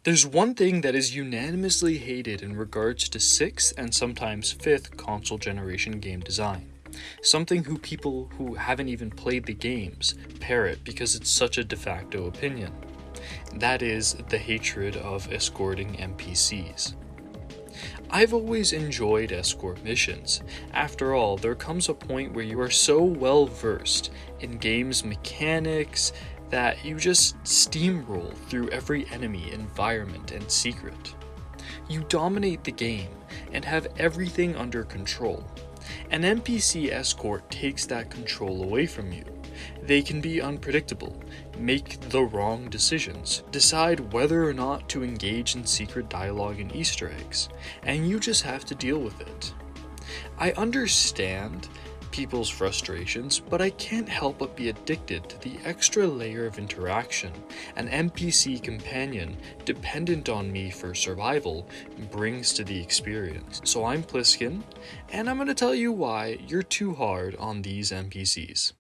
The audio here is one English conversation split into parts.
There's one thing that is unanimously hated in regards to 6th and sometimes 5th console generation game design. Something who people who haven't even played the games parrot because it's such a de facto opinion. That is the hatred of escorting NPCs. I've always enjoyed escort missions. After all, there comes a point where you are so well versed in game's mechanics that you just steamroll through every enemy, environment, and secret. You dominate the game and have everything under control. An NPC escort takes that control away from you. They can be unpredictable, make the wrong decisions, decide whether or not to engage in secret dialogue and Easter eggs, and you just have to deal with it. I understand people's frustrations, but I can't help but be addicted to the extra layer of interaction an NPC companion dependent on me for survival brings to the experience. So I'm Pliskin, and I'm going to tell you why you're too hard on these NPCs.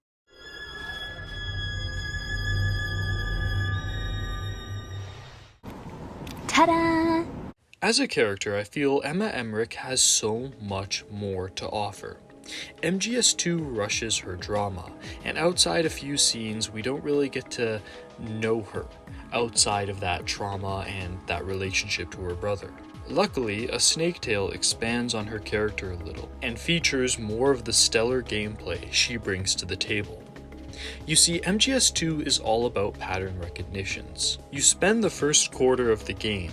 Ta-da! As a character, I feel Emmerich has so much more to offer. MGS2 rushes her drama, and outside a few scenes, we don't really get to know her outside of that trauma and that relationship to her brother. Luckily, A Snake Tale expands on her character a little and features more of the stellar gameplay she brings to the table. You see, MGS2 is all about pattern recognitions. You spend the first quarter of the game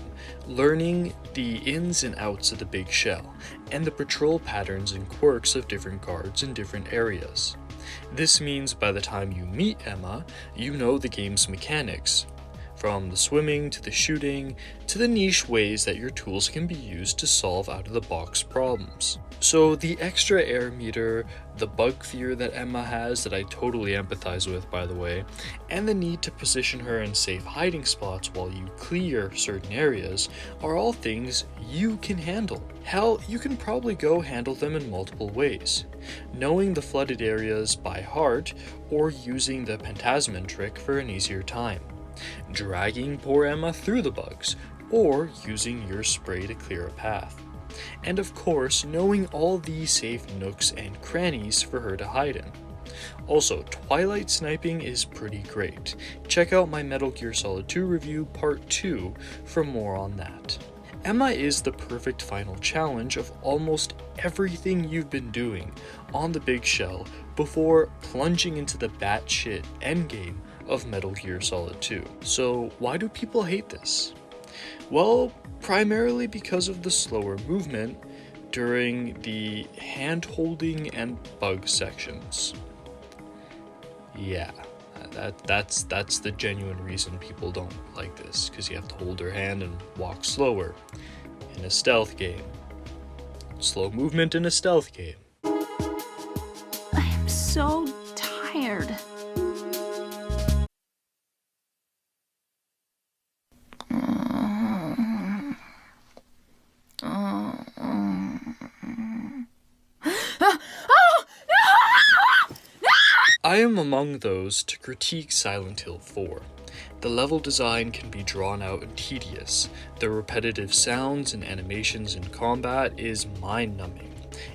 learning the ins and outs of the big shell, and the patrol patterns and quirks of different guards in different areas. This means by the time you meet Emma, you know the game's mechanics, from the swimming to the shooting to the niche ways that your tools can be used to solve out-of-the-box problems. So the extra air meter, the bug fear that Emma has that I totally empathize with, by the way, and the need to position her in safe hiding spots while you clear certain areas are all things you can handle. Hell, you can probably go handle them in multiple ways. Knowing the flooded areas by heart, or using the Pentasmin trick for an easier time. Dragging poor Emma through the bugs, or using your spray to clear a path. And of course, knowing all these safe nooks and crannies for her to hide in. Also, Twilight sniping is pretty great. Check out my Metal Gear Solid 2 review part 2 for more on that. Emma is the perfect final challenge of almost everything you've been doing on the big shell before plunging into the batshit endgame of Metal Gear Solid 2. So why do people hate this? Well, primarily because of the slower movement during the hand-holding and bug sections. Yeah, that's the genuine reason people don't like this, because you have to hold their hand and walk slower in a stealth game. Slow movement in a stealth game. I am so tired. I am among those to critique Silent Hill 4. The level design can be drawn out and tedious. The repetitive sounds and animations in combat is mind-numbing.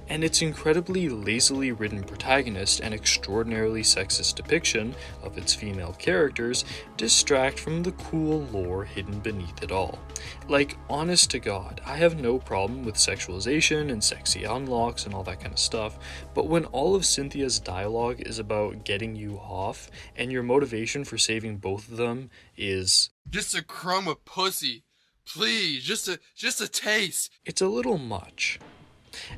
And its incredibly lazily written protagonist and extraordinarily sexist depiction of its female characters distract from the cool lore hidden beneath it all. Like, honest to God, I have no problem with sexualization and sexy unlocks and all that kind of stuff, but when all of Cynthia's dialogue is about getting you off, and your motivation for saving both of them is just a crumb of pussy, please, just a taste. It's a little much.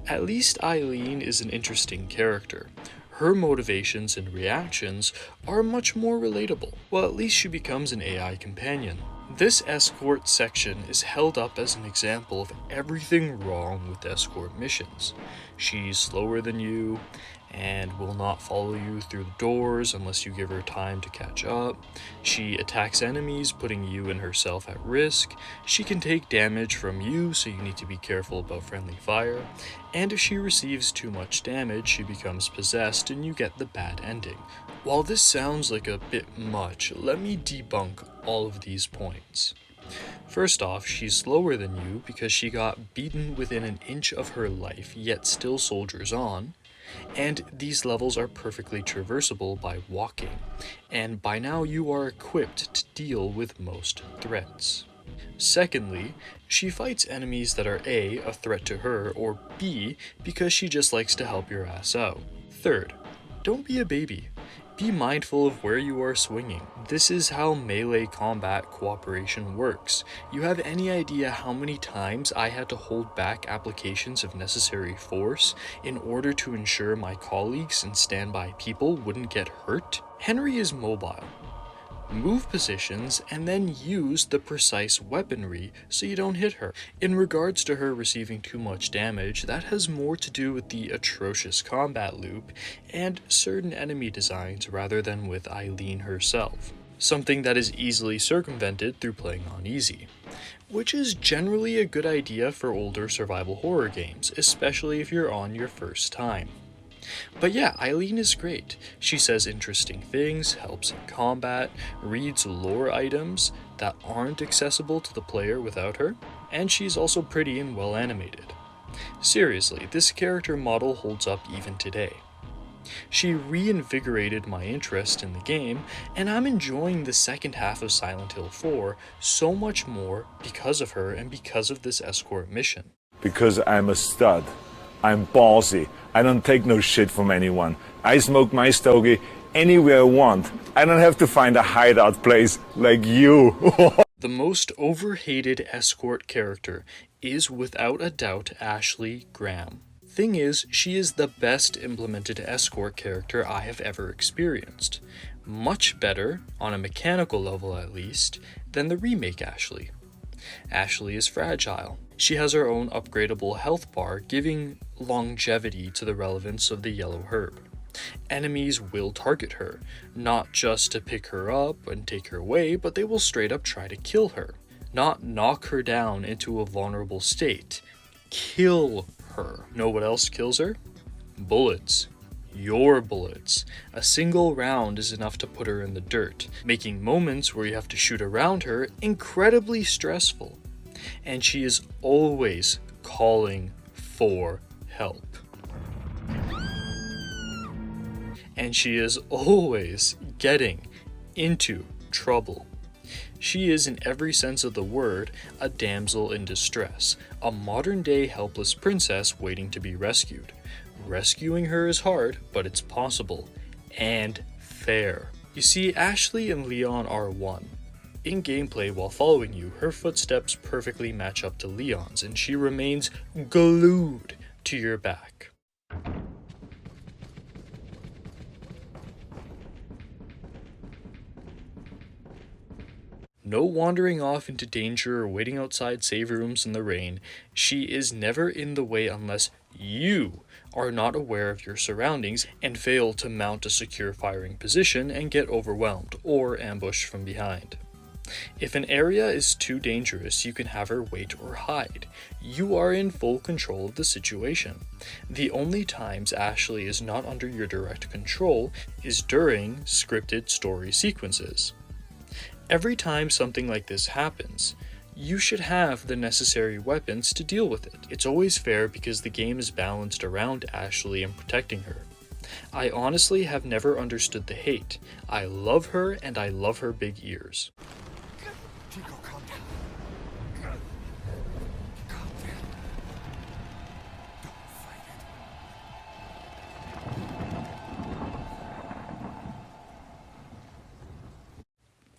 At least Eileen is an interesting character. Her motivations and reactions are much more relatable. Well, at least she becomes an AI companion. This escort section is held up as an example of everything wrong with escort missions. She's slower than you, and will not follow you through the doors unless you give her time to catch up. She attacks enemies, putting you and herself at risk. She can take damage from you, so you need to be careful about friendly fire. And if she receives too much damage, she becomes possessed and you get the bad ending. While this sounds like a bit much, let me debunk all of these points. First off, she's slower than you because she got beaten within an inch of her life, yet still soldiers on. And these levels are perfectly traversable by walking, and by now you are equipped to deal with most threats. Secondly, she fights enemies that are a threat to her, or B, because she just likes to help your ass out. Third, don't be a baby. Be mindful of where you are swinging. This is how melee combat cooperation works. You have any idea how many times I had to hold back applications of necessary force in order to ensure my colleagues and standby people wouldn't get hurt? Henry is mobile. Move positions and then use the precise weaponry so you don't hit her. In regards to her receiving too much damage, that has more to do with the atrocious combat loop and certain enemy designs rather than with Eileen herself. Something that is easily circumvented through playing on easy, which is generally a good idea for older survival horror games, especially if you're on your first time. But yeah, Eileen is great. She says interesting things, helps in combat, reads lore items that aren't accessible to the player without her, and she's also pretty and well animated. Seriously, this character model holds up even today. She reinvigorated my interest in the game, and I'm enjoying the second half of Silent Hill 4 so much more because of her and because of this escort mission. Because I'm a stud. I'm ballsy. I don't take no shit from anyone. I smoke my stogie anywhere I want. I don't have to find a hideout place like you. The most overhated escort character is without a doubt Ashley Graham. Thing is, she is the best implemented escort character I have ever experienced. Much better, on a mechanical level at least, than the remake Ashley. Ashley is fragile. She has her own upgradable health bar, giving longevity to the relevance of the yellow herb. Enemies will target her, not just to pick her up and take her away, but they will straight up try to kill her. Not knock her down into a vulnerable state. Kill her. Know what else kills her? Bullets. Your bullets. A single round is enough to put her in the dirt, making moments where you have to shoot around her incredibly stressful. And she is always calling for help. And she is always getting into trouble. She is, in every sense of the word, a damsel in distress, a modern-day helpless princess waiting to be rescued. Rescuing her is hard, but it's possible. And fair. You see, Ashley and Leon are one. In gameplay, while following you, her footsteps perfectly match up to Leon's, and she remains glued to your back. No wandering off into danger or waiting outside save rooms in the rain. She is never in the way unless you are not aware of your surroundings and fail to mount a secure firing position and get overwhelmed or ambushed from behind. If an area is too dangerous, you can have her wait or hide. You are in full control of the situation. The only times Ashley is not under your direct control is during scripted story sequences. Every time something like this happens, you should have the necessary weapons to deal with it. It's always fair because the game is balanced around Ashley and protecting her. I honestly have never understood the hate. I love her and I love her big ears. Chico, calm down. Calm down. Don't fight it.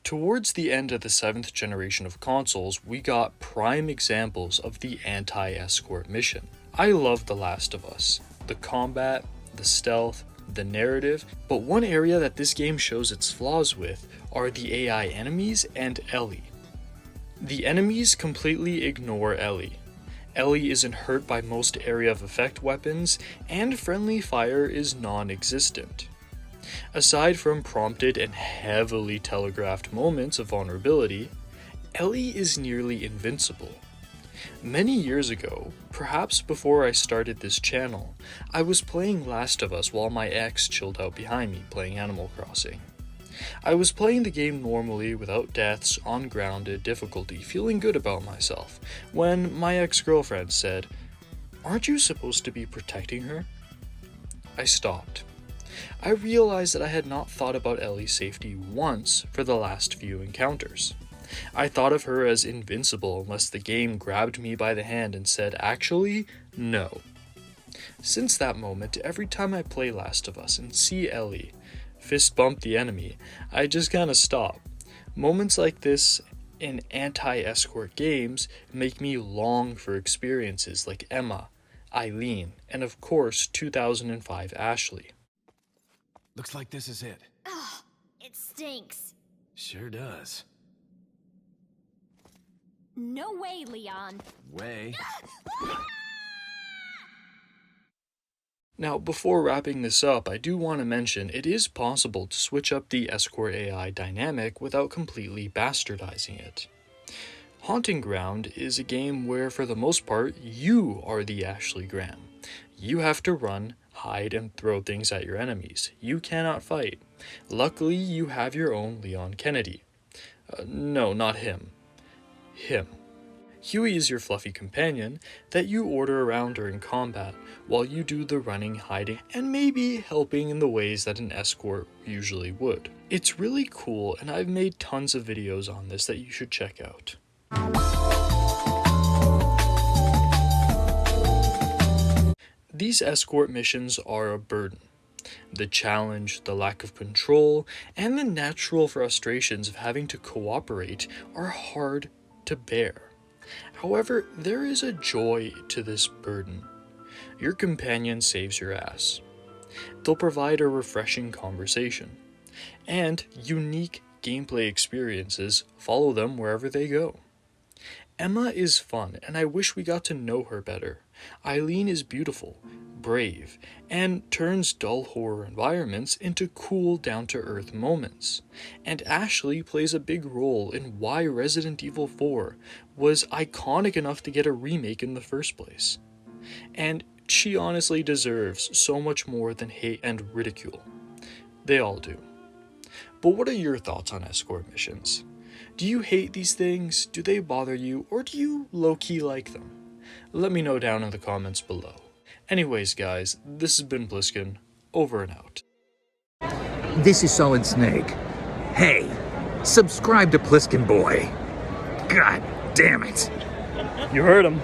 Towards the end of the 7th generation of consoles, we got prime examples of the anti-escort mission. I love The Last of Us. The combat, the stealth, the narrative, but one area that this game shows its flaws with are the AI enemies and Ellie. The enemies completely ignore Ellie. Ellie isn't hurt by most area of effect weapons, and friendly fire is non-existent. Aside from prompted and heavily telegraphed moments of vulnerability, Ellie is nearly invincible. Many years ago, perhaps before I started this channel, I was playing Last of Us while my ex chilled out behind me playing Animal Crossing. I was playing the game normally without deaths on grounded difficulty, feeling good about myself, when my ex-girlfriend said, "Aren't you supposed to be protecting her?" I stopped. I realized that I had not thought about Ellie's safety once for the last few encounters. I thought of her as invincible unless the game grabbed me by the hand and said, "Actually, no." Since that moment, every time I play Last of Us and see Ellie fist bump the enemy, I just kinda stop. Moments like this in anti-escort games make me long for experiences like Emma, Eileen, and of course 2005 Ashley. Looks like this is it. It stinks. Sure does. No way, Leon. Way. Now, before wrapping this up, I do want to mention it is possible to switch up the escort AI dynamic without completely bastardizing it. Haunting Ground is a game where, for the most part, you are the Ashley Graham. You have to run, hide, and throw things at your enemies. You cannot fight. Luckily, you have your own Leon Kennedy. No, not him. Him. Huey is your fluffy companion that you order around during combat while you do the running, hiding, and maybe helping in the ways that an escort usually would. It's really cool, and I've made tons of videos on this that you should check out. These escort missions are a burden. The challenge, the lack of control, and the natural frustrations of having to cooperate are hard to bear. However, there is a joy to this burden. Your companion saves your ass. They'll provide a refreshing conversation, and unique gameplay experiences follow them wherever they go. Emma is fun, and I wish we got to know her better. Eileen is beautiful, brave, and turns dull horror environments into cool, down-to-earth moments. And Ashley plays a big role in why Resident Evil 4 was iconic enough to get a remake in the first place. And she honestly deserves so much more than hate and ridicule. They all do. But what are your thoughts on escort missions? Do you hate these things? Do they bother you? Or do you low-key like them? Let me know down in the comments below. Anyways, guys, this has been Bliskin, over and out. This is Solid Snake. Hey, subscribe to Pliskin Boy. God damn it. You heard him.